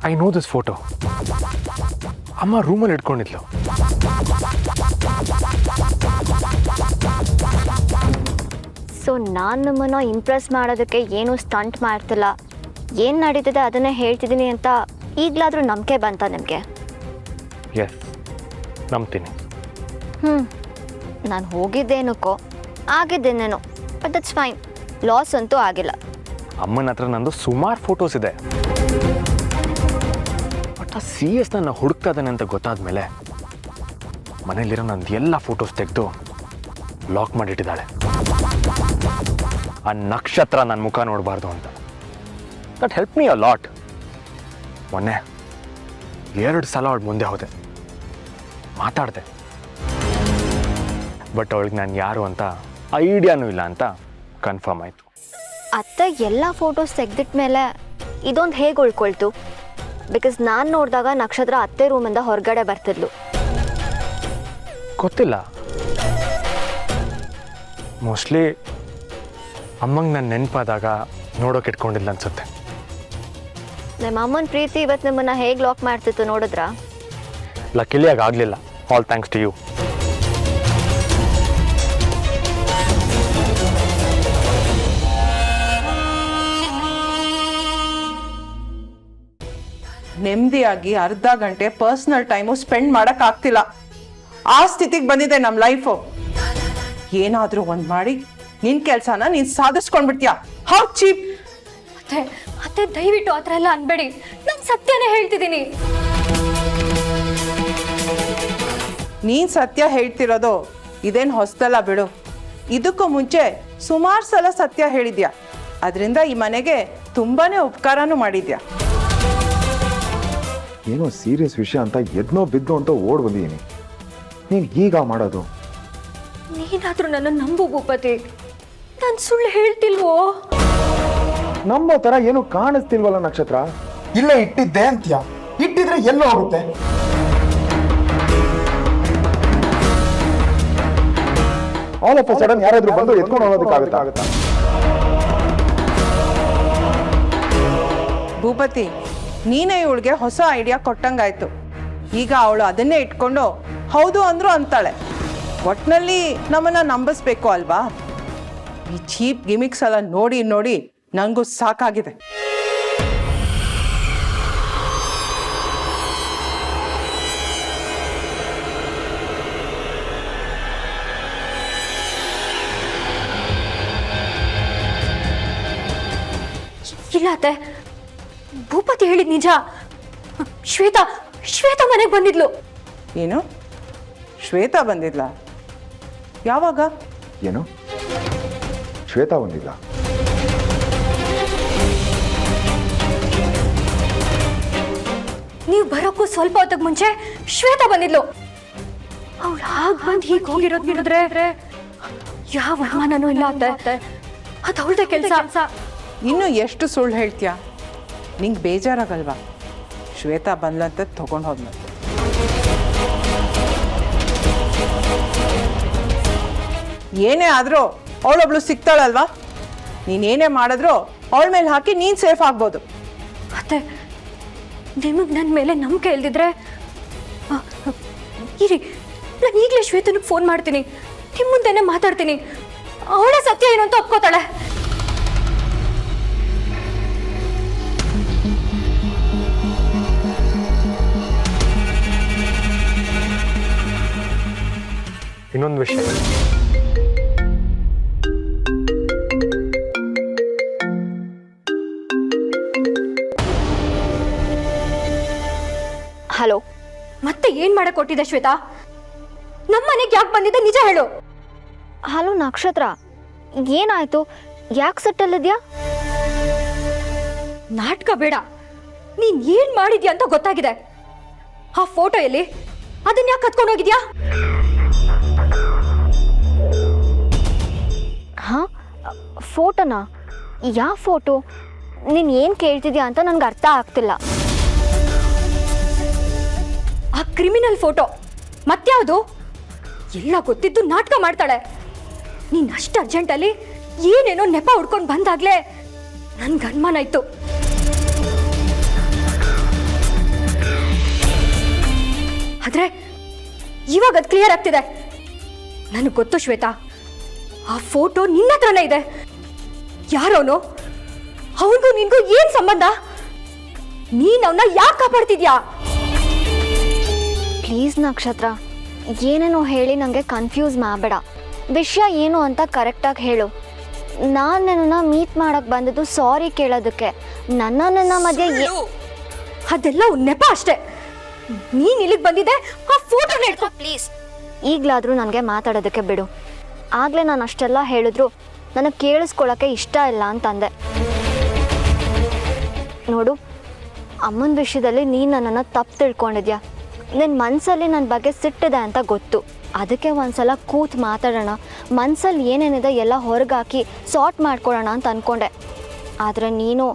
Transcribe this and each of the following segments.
I know this photo. ಅಮ್ಮ ರೂಮಲ್ಲಿ ಇಟ್ಕೊಂಡಿದ್ಲು. So ನಾನು ನಮ್ಮನ್ನು ಇಂಪ್ರೆಸ್ ಮಾಡೋದಕ್ಕೆ ಏನೂ ಸ್ಟಂಟ್ ಮಾಡ್ತಿಲ್ಲ, ಏನು ನಡೀತಿದೆ ಅದನ್ನೇ ಹೇಳ್ತಿದ್ದೀನಿ ಅಂತ ಈಗಲಾದರೂ ನಂಬಿಕೆ ಬಂತ ನಿಮಗೆ? ಎಸ್, ನಂಬ್ತೀನಿ. ನಾನು ಹೋಗಿದ್ದೇನಕ್ಕೋ ಆಗಿದ್ದೇನೇನೋ, ಬಟ್ ದಟ್ಸ್ ಫೈನ್. ಲಾಸ್ ಅಂತೂ ಆಗಿಲ್ಲ. ಅಮ್ಮನ ಹತ್ರ ನಂದು ಸುಮಾರು ಫೋಟೋಸ್ ಇದೆ. ಬಟ್ ಆ ಸಿ ಎಸ್ ನನ್ನ ಹುಡುಕ್ತಾ ಇದ್ದಾನೆ ಅಂತ ಗೊತ್ತಾದ್ಮೇಲೆ ಮನೇಲಿರೋ ನಂದು ಎಲ್ಲ ಫೋಟೋಸ್ ತೆಗೆದು ಲಾಕ್ ಮಾಡಿಟ್ಟಿದ್ದಾಳೆ. ಆ ನಕ್ಷತ್ರ ನನ್ನ ಮುಖ ನೋಡಬಾರ್ದು ಅಂತ. That help me a lot. ಮೊನ್ನೆ 2 ಸಲ ಅವಳು ಮುಂದೆ ಹೋದೆ, ಮಾತಾಡಿದೆ. ಬಟ್ ಅವಳಿಗೆ ನಾನು ಯಾರು ಅಂತ ಐಡಿಯಾನೂ ಇಲ್ಲ ಅಂತ ಕನ್ಫರ್ಮ್ ಆಯಿತು. ಅತ್ತೆ ಎಲ್ಲ ಫೋಟೋಸ್ ತೆಗೆದಿಟ್ಟ ಮೇಲೆ ಇದೊಂದು ಹೇಗೆ ಉಳ್ಕೊಳ್ತು? ಬಿಕಾಸ್ ನಾನು ನೋಡಿದಾಗ ನಕ್ಷತ್ರ ಅತ್ತೆ ರೂಮಿಂದ ಹೊರಗಡೆ ಬರ್ತಿದ್ಲು. ಗೊತ್ತಿಲ್ಲ, ಮೋಸ್ಟ್ಲಿ ಅಮ್ಮಂಗೆ ನಾನು ನೆನಪಾದಾಗ ನೋಡೋಕೆ ಇಟ್ಕೊಂಡಿಲ್ಲ ಅನ್ಸುತ್ತೆ. ನಿಮ್ಮ ಅಮ್ಮನ ಪ್ರೀತಿ ಇವತ್ತು ನಿಮ್ಮನ್ನು ಹೇಗೆ ಲಾಕ್ ಮಾಡ್ತಿತ್ತು ನೋಡಿದ್ರಾ? ಲಕ್ಕಿಲಿಯಾಗಿ ಆಗಲಿಲ್ಲ. All thanks to you. ನೆಮ್ಮದಿಯಾಗಿ ಅರ್ಧ ಗಂಟೆ ಪರ್ಸ್ನಲ್ ಟೈಮು ಸ್ಪೆಂಡ್ ಮಾಡೋಕ್ಕಾಗ್ತಿಲ್ಲ. ಆ ಸ್ಥಿತಿಗೆ ಬಂದಿದೆ ನಮ್ಮ ಲೈಫು. ಏನಾದರೂ ಒಂದು ಮಾಡಿ ನಿನ್ನ ಕೆಲಸನ ನೀನು ಸಾಧಿಸ್ಕೊಂಡ್ಬಿಡ್ತೀಯ. How cheap. ಅತ್ತೆ ಅತ್ತೆ ದಯವಿಟ್ಟು ಆ ಥರ ಎಲ್ಲ ಅನ್ಬೇಡಿ, ನಾನು ಸತ್ಯನೇ ಹೇಳ್ತಿದ್ದೀನಿ. ನೀನು ಸತ್ಯ ಹೇಳ್ತಿರೋದು ಇದೇನು ಹೊಸದಲ್ಲ ಬಿಡು. ಇದಕ್ಕೂ ಮುಂಚೆ ಸುಮಾರು ಸಲ ಸತ್ಯ ಹೇಳಿದ್ಯಾ. ಅದರಿಂದ ಈ ಮನೆಗೆ ತುಂಬಾನೇ ಉಪಕಾರನೂ ಮಾಡಿದ್ಯಾ. ಏನೋ ಸೀರಿಯಸ್ ವಿಷಯ ಅಂತ ಎದ್ನೋ ಬಿದ್ದೋ ಅಂತ ಓಡ್ ಬಂದಿದ್ದೀನಿ. ನೀನು ಈಗ ಮಾಡೋದು? ನೀನಾದ್ರೂ ನನ್ನ ನಂಬು ಭೂಪತಿ, ನಾನು ಸುಳ್ಳು ಹೇಳ್ತಿಲ್ವೋ? ನಮ್ಮ ತರ ಏನು ಕಾಣಿಸ್ತಿಲ್ವಲ್ಲ ನಕ್ಷತ್ರ. ಇಲ್ಲ ಇಟ್ಟಿದ್ದೆ ಅಂತ್ಯ, ಇಟ್ಟಿದ್ರೆ ಎಲ್ಲೋ ಹೋಗುತ್ತೆ. ಆಲ್ ಆಫ್ ಅ ಸಡನ್ ಯಾರಾದ್ರೂ ಬಂದು ಎತ್ಕೊಂಡು ಹೋಗೋದಕ್ಕಾಗುತ್ತಾ? ಭೂಪತಿ, ನೀನೇ ಇವಳಿಗೆ ಹೊಸ ಐಡಿಯಾ ಕೊಟ್ಟಂಗಾಯ್ತು. ಈಗ ಅವಳು ಅದನ್ನೇ ಇಟ್ಕೊಂಡು ಹೌದು ಅಂದ್ರು ಅಂತಾಳೆ. ಒಟ್ಟಿನಲ್ಲಿ ನಮ್ಮನ್ನ ನಂಬಿಸ್ಬೇಕು ಅಲ್ವಾ? ಈ ಚೀಪ್ ಗಿಮಿಕ್ಸ್ ಎಲ್ಲ ನೋಡಿ ನೋಡಿ ನನಗೂ ಸಾಕಾಗಿದೆ. ಇಲ್ಲ ಅತ್ತೆ, ಭೂಪತಿ ಹೇಳಿದ್ ನಿಜ. ಶ್ವೇತಾ ಶ್ವೇತಾ ಮನೆಗೆ ಬಂದಿದ್ಲು. ಏನು? ಶ್ವೇತಾ ಬಂದಿದ್ಲಾ? ಯಾವಾಗ? ಏನು ಶ್ವೇತಾ ಬಂದಿಲ್ಲ? ನೀವು ಬರೋಕ್ಕೂ ಸ್ವಲ್ಪ ಹೊತ್ತಿಗೆ ಮುಂಚೆ ಶ್ವೇತಾ ಬಂದಿದ್ಲು. ಅವಳು ಹಾಗೆ ಬಂದು ಹೀಗೆ ಹೋಗಿರೋದು ನೋಡಿದ್ರೆ ಯಾವ ಅನುಮಾನನೂ ಇಲ್ಲ ಅತ್ತೆ, ಅದು ಅವಳದೇ ಕೆಲಸ. ಇನ್ನು ಎಷ್ಟು ಸುಳ್ಳು ಹೇಳ್ತೀಯಾ? ನಿಂಗೆ ಬೇಜಾರಾಗಲ್ವಾ? ಶ್ವೇತಾ ಬಂದ್ಲಂತ ತಗೊಂಡು ಹೋದ್ಲಂತೆ. ಏನೇ ಆದರೂ ಅವಳೊಬ್ಳು ಸಿಗ್ತಾಳಲ್ವಾ? ನೀನೇನೇ ಮಾಡಿದ್ರು ಅವಳ ಮೇಲೆ ಹಾಕಿ ನೀನು ಸೇಫ್ ಆಗ್ಬೋದು. ಅತ್ತೆ, ನಿಮಗೆ ನನ್ನ ಮೇಲೆ ನಂಬಿಕೆ ಇಲ್ದಿದ್ರೆ ಇರಿ, ನಾನು ಈಗಲೇ ಶ್ವೇತನಿಗೆ ಫೋನ್ ಮಾಡ್ತೀನಿ, ನಿಮ್ಮ ಮುಂದೆನೇ ಮಾತಾಡ್ತೀನಿ. ಅವಳ ಸತ್ಯ ಏನು ಅಂತ ಒಪ್ಕೋತಾಳೆ. ಇನ್ನೊಂದು ವಿಷಯ, ಹಲೋ, ಮತ್ತೆ ಏನ್ ಮಾಡಕ್ ಕೊಟ್ಟಿದೆ ಶ್ವೇತಾ? ನಮ್ಮ ಮನೆಗೆ ಯಾಕೆ ಬಂದಿದ್ದೆ ನಿಜ ಹೇಳು. ಹಲೋ ನಕ್ಷತ್ರ, ಏನಾಯ್ತು? ಯಾಕೆ ಸೆಟ್ಟಲ್ಲಿದ್ಯಾ? ನಾಟಕ ಬೇಡ. ನೀನ್ ಏನ್ ಮಾಡಿದ್ಯಾ ಅಂತ ಗೊತ್ತಾಗಿದೆ. ಆ ಫೋಟೋ ಎಲ್ಲಿ? ಅದನ್ನ ಯಾಕೆ ಕತ್ಕೊಂಡು ಹೋಗಿದ್ಯಾ? ಹಾಂ, ಫೋಟೋನಾ? ಯಾವ ಫೋಟೋ? ನೀನು ಏನು ಕೇಳ್ತಿದ್ಯಾ ಅಂತ ನನಗೆ ಅರ್ಥ ಆಗ್ತಿಲ್ಲ. ಆ ಕ್ರಿಮಿನಲ್ ಫೋಟೋ ಮತ್ಯಾವುದು? ಎಲ್ಲ ಗೊತ್ತಿದ್ದು ನಾಟಕ ಮಾಡ್ತಾಳೆ. ನೀನ್ ಅಷ್ಟು ಅರ್ಜೆಂಟಲ್ಲಿ ಏನೇನೋ ನೆಪ ಹುಡ್ಕೊಂಡು ಬಂದಾಗ್ಲೇ ನನ್ಗೆ ಅನುಮಾನ ಇತ್ತು. ಆದ್ರೆ ಇವಾಗ ಅದು ಕ್ಲಿಯರ್ ಆಗ್ತಿದೆ. ನನಗೆ ಗೊತ್ತು ಶ್ವೇತಾ, ಆ ಫೋಟೋ ನಿನ್ನ ಹತ್ರನೇ ಇದೆ. ಯಾರೋನು? ಅವನಿಗೂ ನಿನ್ಗೂ ಏನ್ ಸಂಬಂಧ? ನೀನ್ ಅವನ್ನ ಯಾಕೆ ಕಾಪಾಡ್ತಿದ್ಯಾ? ಪ್ಲೀಸ್ ನಕ್ಷತ್ರ, ಏನೇನೋ ಹೇಳಿ ನನಗೆ ಕನ್ಫ್ಯೂಸ್ ಮಾಡಬೇಡ. ವಿಷಯ ಏನು ಅಂತ ಕರೆಕ್ಟಾಗಿ ಹೇಳು. ನಾನು ನನ್ನನ್ನು ಮೀಟ್ ಮಾಡಕ್ಕೆ ಬಂದದ್ದು ಸಾರಿ ಕೇಳೋದಕ್ಕೆ. ನನ್ನ ಮಧ್ಯೆ ಅದೆಲ್ಲ ನೆಪ ಅಷ್ಟೇ. ನೀನ್ ಇಲ್ಲಿಗೆ ಬಂದಿದ್ದೆ ಆ ಫೋಟೋನ ಇಟ್ಕೋ ಪ್ಲೀಸ್. ಈಗಲಾದರೂ ನನಗೆ ಮಾತಾಡೋದಕ್ಕೆ ಬಿಡು. ಆಗಲೇ ನಾನು ಅಷ್ಟೆಲ್ಲ ಹೇಳಿದ್ರು ನನಗೆ ಕೇಳಿಸ್ಕೊಳ್ಳೋಕ್ಕೆ ಇಷ್ಟ ಇಲ್ಲ ಅಂತಂದೆ. ನೋಡು, ಅಮ್ಮನ ವಿಷಯದಲ್ಲಿ ನೀನು ನನ್ನನ್ನು ತಪ್ಪು ತಿಳ್ಕೊಂಡಿದ್ಯಾ. ನಿನ್ನ ಮನಸ್ಸಲ್ಲಿ ನನ್ನ ಬಗ್ಗೆ ಸಿಟ್ಟಿದೆ ಅಂತ ಗೊತ್ತು. ಅದಕ್ಕೆ ಒಂದ್ಸಲ ಕೂತ್ ಮಾತಾಡೋಣ, ಮನಸ್ಸಲ್ಲಿ ಏನೇನಿದೆ ಎಲ್ಲ ಹೊರಗಾಕಿ ಸಾರ್ಟ್ ಮಾಡ್ಕೊಳ್ಳೋಣ ಅಂತ ಅಂದ್ಕೊಂಡೆ. ಆದರೆ ನೀನು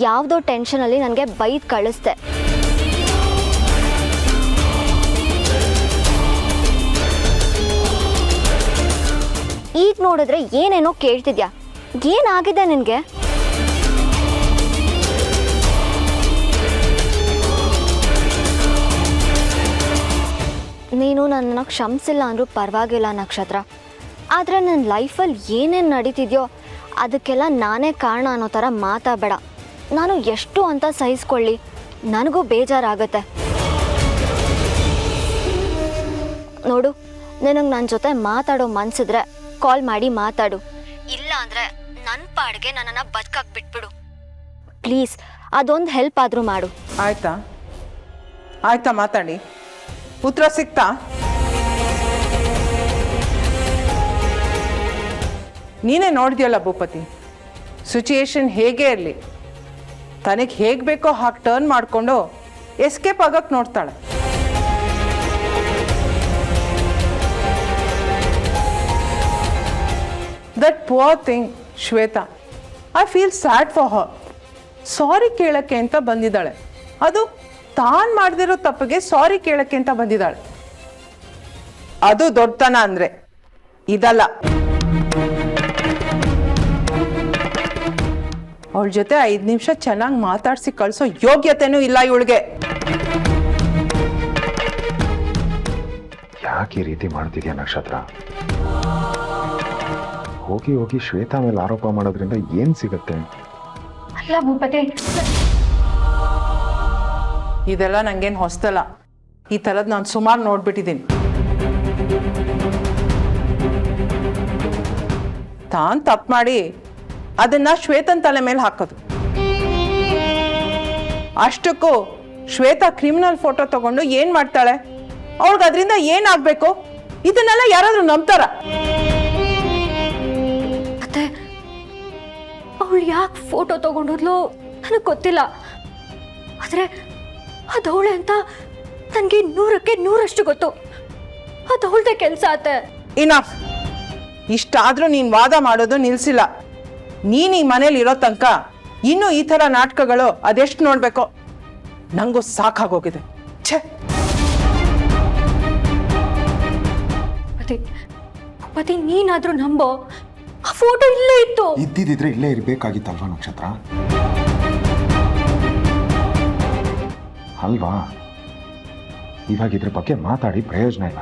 ಯಾವುದೋ ಟೆನ್ಷನಲ್ಲಿ ನನಗೆ ಬೈದು ಕಳಿಸ್ದೆ. ಈಗ ನೋಡಿದ್ರೆ ಏನೇನೋ ಕೇಳ್ತಿದ್ಯಾ. ಏನಾಗಿದೆ ನಿನಗೆ? ನೀನು ನನ್ನನ್ನು ಕ್ಷಮಿಸಿಲ್ಲ ಅಂದರೂ ಪರವಾಗಿಲ್ಲ ನಕ್ಷತ್ರ. ಆದರೆ ನನ್ನ ಲೈಫಲ್ಲಿ ಏನೇನು ನಡೀತಿದೆಯೋ ಅದಕ್ಕೆಲ್ಲ ನಾನೇ ಕಾರಣ ಅನ್ನೋ ಥರ ಮಾತಾಡಬೇಡ. ನಾನು ಎಷ್ಟು ಅಂತ ಸಹಿಸ್ಕೊಳ್ಳಿ, ನನಗೂ ಬೇಜಾರಾಗುತ್ತೆ. ನೋಡು, ನಿನಗೆ ನನ್ನ ಜೊತೆ ಮಾತಾಡೋ ಮನ್ಸಿದ್ರೆ ಕಾಲ್ ಮಾಡಿ ಮಾತಾಡು. ಇಲ್ಲ ಅಂದರೆ ನನ್ನ ಪಾಡಿಗೆ ನನ್ನನ್ನು ಬದುಕಕ್ಕೆ ಬಿಟ್ಬಿಡು ಪ್ಲೀಸ್. ಅದೊಂದು ಹೆಲ್ಪ್ ಆದರೂ ಮಾಡು. ಆಯ್ತಾ ಮಾತಾಡಿ. ಉತ್ತರ ಸಿಕ್ತಾ? ನೀನೇ ನೋಡಿದ್ಯಲ್ಲ ಭೂಪತಿ, ಸಿಚುಯೇಷನ್ ಹೇಗೆ ಇರಲಿ ತನಗೆ ಹೇಗೆ ಬೇಕೋ ಹಾಗೆ ಟರ್ನ್ ಮಾಡಿಕೊಂಡು ಎಸ್ಕೇಪ್ ಆಗಕ್ಕೆ ನೋಡ್ತಾಳೆ. That poor thing Shweta, I feel sad for her. Sorry ಕೇಳಕ್ಕೆ ಅಂತ ಬಂದಿದ್ದಾಳೆ. ಅದು ತಾನು ಮಾಡದಿರೋ ತಪ್ಪಿಗೆ ಸಾರಿ ಕೇಳಕ್ಕೆ ಅಂತ ಬಂದಿದ್ದಾಳೆ. ಅದು ದೊಡ್ಡತನ ಅಂದರೆ ಇದಲ್ಲ. ಅವಳ ಜೊತೆ 5 ನಿಮಿಷ ಚೆನ್ನಾಗಿ ಮಾತಾಡಿಸಿ ಕಳಿಸೋ ಯೋಗ್ಯತೆನೂ ಇಲ್ಲ ಇವಳಿಗೆ. ಯಾಕೆ ಈ ರೀತಿ ಮಾಡ್ತಿದ್ಯಾ ನಕ್ಷತ್ರ? ಹೋಗಿ ಹೋಗಿ ಶ್ವೇತಾ ಮೇಲೆ ಆರೋಪ ಮಾಡೋದ್ರಿಂದ ಏನ್ ಸಿಗತ್ತೆ? ಅಲ್ಲ ಭೂಪತಿ, ಇದೆಲ್ಲ ನಂಗೇನು ಹೊಸ್ತಲ್ಲ. ಈ ಥರದ್ದು ನಾನು ಸುಮಾರು ನೋಡ್ಬಿಟ್ಟಿದ್ದೀನಿ. ತಾನು ತಪ್ಪು ಮಾಡಿ ಅದನ್ನ ಶ್ವೇತನ್ ತಲೆ ಮೇಲೆ ಹಾಕೋದು. ಅಷ್ಟಕ್ಕೂ ಶ್ವೇತಾ ಕ್ರಿಮಿನಲ್ ಫೋಟೋ ತಗೊಂಡು ಏನು ಮಾಡ್ತಾಳೆ? ಅವಳಿಗೆ ಅದರಿಂದ ಏನಾಗಬೇಕು? ಇದನ್ನೆಲ್ಲ ಯಾರಾದರೂ ನಂಬ್ತಾರ? ಮತ್ತೆ ಅವಳು ಯಾಕೆ ಫೋಟೋ ತಗೊಂಡೋದ್ಲು ನನಗೆ ಗೊತ್ತಿಲ್ಲ. ಆದರೆ ಅದವಳೆ ಅಂತ ನನಗೆ 100ಕ್ಕೆ 100ರಷ್ಟು ಗೊತ್ತು. ಅದವಳದೇ ಕೆಲಸ ಆತೆ. ಇನಫ್. ಇಷ್ಟಾದರೂ ನೀನು ವಾದ ಮಾಡೋದು ನಿಲ್ಲಿಸಿಲ್ಲ. ನೀನು ಈ ಮನೇಲಿ ಇರೋ ತನಕ ಇನ್ನೂ ಈ ಥರ ನಾಟಕಗಳು ಅದೆಷ್ಟು ನೋಡಬೇಕೋ ನನಗೂ ಸಾಕಾಗೋಗಿದೆ. ಛೇ. ಪತಿ ನೀನಾದ್ರೂ ನಂಬೋ, ಆ ಫೋಟೋ ಇಲ್ಲೇ ಇತ್ತು. ಇದ್ದಿದ್ರೆ ಇಲ್ಲೇ ಇರ್ಬೇಕಾಗಿತ್ತಲ್ವಾ ನಕ್ಷತ್ರ? ಅಲ್ವಾ? ಇವಾಗ ಇದ್ರ ಬಗ್ಗೆ ಮಾತಾಡಿ ಪ್ರಯೋಜನ ಇಲ್ಲ.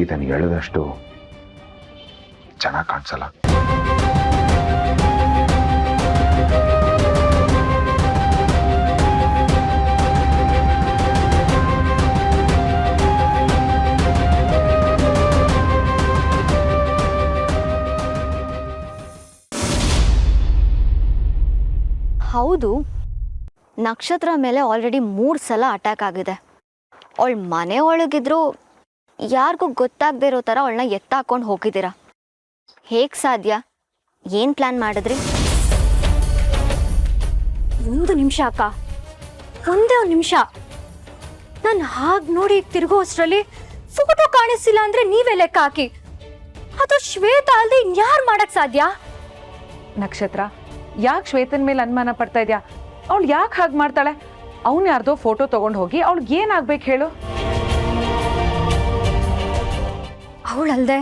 ಇದನ್ನು ಹೇಳಿದಷ್ಟು ಚೆನ್ನಾಗಿ ಕಾಣಿಸಲ್ಲ. ಹೌದು, ನಕ್ಷತ್ರ ಮೇಲೆ ಆಲ್ರೆಡಿ 3 ಸಲ ಅಟ್ಯಾಕ್ ಆಗಿದೆ. ಅವಳ ಮನೆ ಒಳಗಿದ್ರು ಯಾರಿಗೂ ಗೊತ್ತಾಗದೇ ಇರೋ ಥರ ಅವಳನ್ನ ಎತ್ತಾಕೊಂಡು ಹೋಗಿದ್ದೀರಾ. ಹೇಗೆ ಸಾಧ್ಯ? ಏನು ಪ್ಲ್ಯಾನ್ ಮಾಡಿದ್ರಿ? ಒಂದು ನಿಮಿಷ ಅಕ್ಕ, ಒಂದೇ ಒಂದು ನಿಮಿಷ. ನಾನು ಹಾಗೆ ನೋಡಿ ತಿರುಗೋ ಅಷ್ಟರಲ್ಲಿ ಫೋಟೋ ಕಾಣಿಸ್ತಿಲ್ಲ ಅಂದ್ರೆ ನೀವೇ ಲೆಕ್ಕ ಹಾಕಿ. ಅದು ಶ್ವೇತಾ ಅಲ್ಲದೆ ಇನ್ಯಾರು ಮಾಡಕ್ ಸಾಧ್ಯ? ನಕ್ಷತ್ರ, ಯಾಕೆ ಶ್ವೇತನ್ ಮೇಲೆ ಅನುಮಾನ ಪಡ್ತಾ ಇದೆಯಾ? ಅವಳು ಯಾಕೆ ಹಾಗೆ ಮಾಡ್ತಾಳೆ? ಅವನು ಯಾರ್ದೋ ಫೋಟೋ ತಗೊಂಡು ಹೋಗಿ ಅವಳಿಗೆ ಏನಾಗ್ಬೇಕು ಹೇಳು? ಅವಳಲ್ದೆ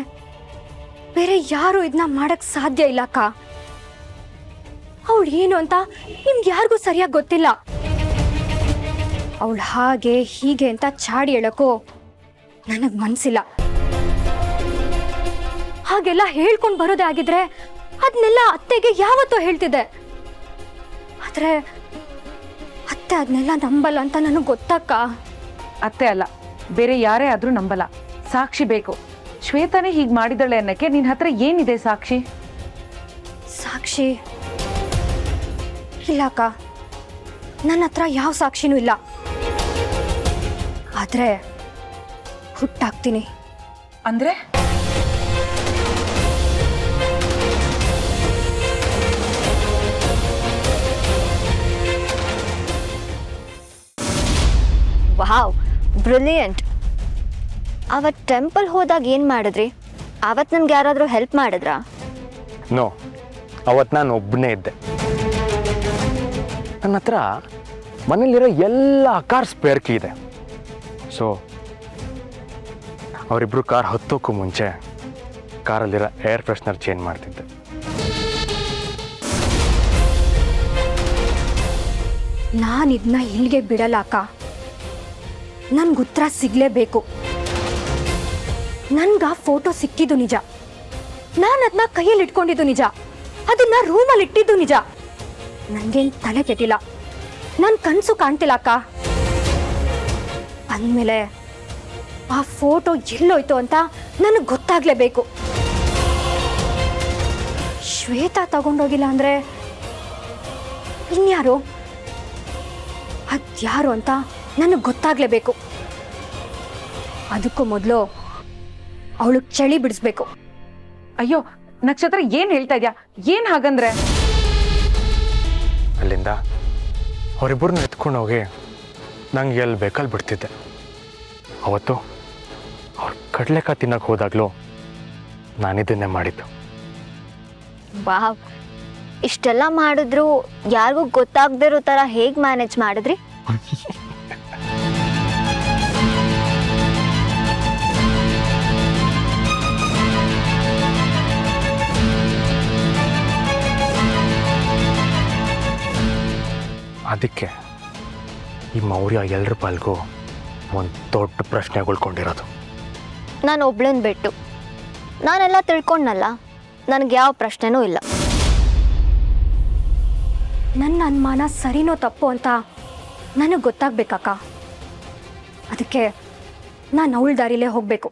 ಬೇರೆ ಯಾರು ಇದನ್ನ ಮಾಡಕ್ ಸಾಧ್ಯ ಇಲ್ಲ ಅಕ್ಕ. ಅವಳು ಏನು ಅಂತ ನಿಮ್ಗೆ ಯಾರಿಗೂ ಸರಿಯಾಗಿ ಗೊತ್ತಿಲ್ಲ. ಅವಳು ಹಾಗೆ ಹೀಗೆ ಅಂತ ಚಾಡಿ ಹೇಳೋಕ್ಕೂ ನನಗೆ ಮನಸ್ಸಿಲ್ಲ. ಹಾಗೆಲ್ಲ ಹೇಳ್ಕೊಂಡು ಬರೋದೇ ಆಗಿದ್ರೆ ಅದನ್ನೆಲ್ಲ ಅತ್ತೆಗೆ ಯಾವತ್ತೂ ಹೇಳ್ತಿದ್ದೆ. ಆದರೆ ಅತ್ತೆ ಅದನ್ನೆಲ್ಲ ನಂಬಲ್ಲ ಅಂತ ನನಗೆ ಗೊತ್ತಕ್ಕ. ಅತ್ತೆ ಅಲ್ಲ, ಬೇರೆ ಯಾರೇ ಆದ್ರೂ ನಂಬಲ್ಲ. ಸಾಕ್ಷಿ ಬೇಕು. ಶ್ವೇತಾನೇ ಹೀಗೆ ಮಾಡಿದಳೆ ಅನ್ನಕ್ಕೆ ನಿನ್ನ ಹತ್ರ ಏನಿದೆ ಸಾಕ್ಷಿ? ಸಾಕ್ಷಿ ಇಲ್ಲಕ್ಕ, ನನ್ನ ಹತ್ರ ಯಾವ ಸಾಕ್ಷಿನೂ ಇಲ್ಲ. ಆದರೆ ಹುಟ್ಟಾಕ್ತೀನಿ. ಅಂದ್ರೆ ವಾವ್, ಬ್ರಿಲಿಯಂಟ್. ಅವತ್ತು ಟೆಂಪಲ್ ಹೋದಾಗ ಏನು ಮಾಡಿದ್ರಿ? ಅವತ್ತು ನನ್ಗೆ ಯಾರಾದರೂ ಹೆಲ್ಪ್ ಮಾಡಿದ್ರಾ? ನೋ, ಅವತ್ತು ನಾನು ಒಬ್ಬನೇ ಇದ್ದೆ. ನನ್ನ ಹತ್ರ ಮನೇಲಿರೋ ಎಲ್ಲ ಕಾರ್ ಸ್ಪೇರ್ ಕೀ ಇದೆ. ಸೊ ಅವರಿಬ್ಬರು ಕಾರ್ ಹತ್ತೋಕ್ಕೂ ಮುಂಚೆ ಕಾರಲ್ಲಿರೋ ಏರ್ ಫ್ರೆಶ್ನರ್ ಚೇಂಜ್ ಮಾಡ್ತಿದ್ದೆ. ನಾನು ಇದನ್ನ ಇಲ್ಲಿಗೆ ಬಿಡಲ್ಲ ಅಕ್ಕ. ನನ್ಗೆ ಉತ್ತರ ಸಿಗಲೇಬೇಕು. ನನ್ಗೆ ಆ ಫೋಟೋ ಸಿಕ್ಕಿದ್ದು ನಿಜ. ನಾನು ಅದನ್ನ ಕೈಯಲ್ಲಿ ಇಟ್ಕೊಂಡಿದ್ದು ನಿಜ. ಅದನ್ನ ರೂಮಲ್ಲಿ ಇಟ್ಟಿದ್ದು ನಿಜ. ನನಗೇನು ತಲೆ ಕೆಟ್ಟಿಲ್ಲ. ನನ್ನ ಕನಸು ಕಾಣ್ತಿಲ್ಲ ಅಕ್ಕ. ಅಂದಮೇಲೆ ಆ ಫೋಟೋ ಎಲ್ಲೋಯ್ತು ಅಂತ ನನಗೆ ಗೊತ್ತಾಗಲೇಬೇಕು. ಶ್ವೇತಾ ತಗೊಂಡೋಗಿಲ್ಲ ಅಂದರೆ ಇನ್ಯಾರು? ಅದ್ಯಾರು ಅಂತ ನನಗೆ ಗೊತ್ತಾಗಲೇಬೇಕು. ಅದಕ್ಕೂ ಮೊದಲು ಅವಳು ಚಳಿ ಬಿಡಿಸ್ಬೇಕು. ಅಯ್ಯೋ ನಕ್ಷತ್ರ, ಏನ್ ಹೇಳ್ತಾ ಇದ್ಯಾ? ಏನ್ ಹಾಗಂದ್ರೆ? ಅಲ್ಲಿಂದ ಅವರಿಬ್ಬರನ್ನ ಎತ್ಕೊಂಡು ಹೋಗಿ ನಂಗೆ ಎಲ್ಲಿ ಬೇಕಲ್ಲಿ ಬಿಡ್ತಿದ್ದೆ. ಅವತ್ತು ಅವ್ರು ಕಡಲೆಕಾಯಿ ತಿನ್ನಕ್ಕೆ ಹೋದಾಗಲೂ ನಾನಿದನ್ನೇ ಮಾಡಿದ್ದು. ವಾವ್, ಇಷ್ಟೆಲ್ಲ ಮಾಡಿದ್ರು ಯಾರಿಗೂ ಗೊತ್ತಾಗದಿರೋ ಥರ ಹೇಗೆ ಮ್ಯಾನೇಜ್ ಮಾಡಿದ್ರಿ? ಅದಕ್ಕೆ ಈ ಮೌರ್ಯ ಎಲ್ಲರ ಪಾಲ್ಗೂ ಒಂದು ದೊಡ್ಡ ಪ್ರಶ್ನೆ ಉಳ್ಕೊಂಡಿರೋದು. ನಾನು ಒಬ್ಳನ್ನ ಬಿಟ್ಟು ನಾನೆಲ್ಲ ತಿಳ್ಕೊಂಡನಲ್ಲ, ನನಗೆ ಯಾವ ಪ್ರಶ್ನೆನೂ ಇಲ್ಲ. ನನ್ನ ಅನುಮಾನ ಸರಿನೋ ತಪ್ಪು ಅಂತ ನನಗೆ ಗೊತ್ತಾಗಬೇಕಕ್ಕ. ಅದಕ್ಕೆ ನಾನು ಅವಳ ದಾರಿಲೇ ಹೋಗಬೇಕು.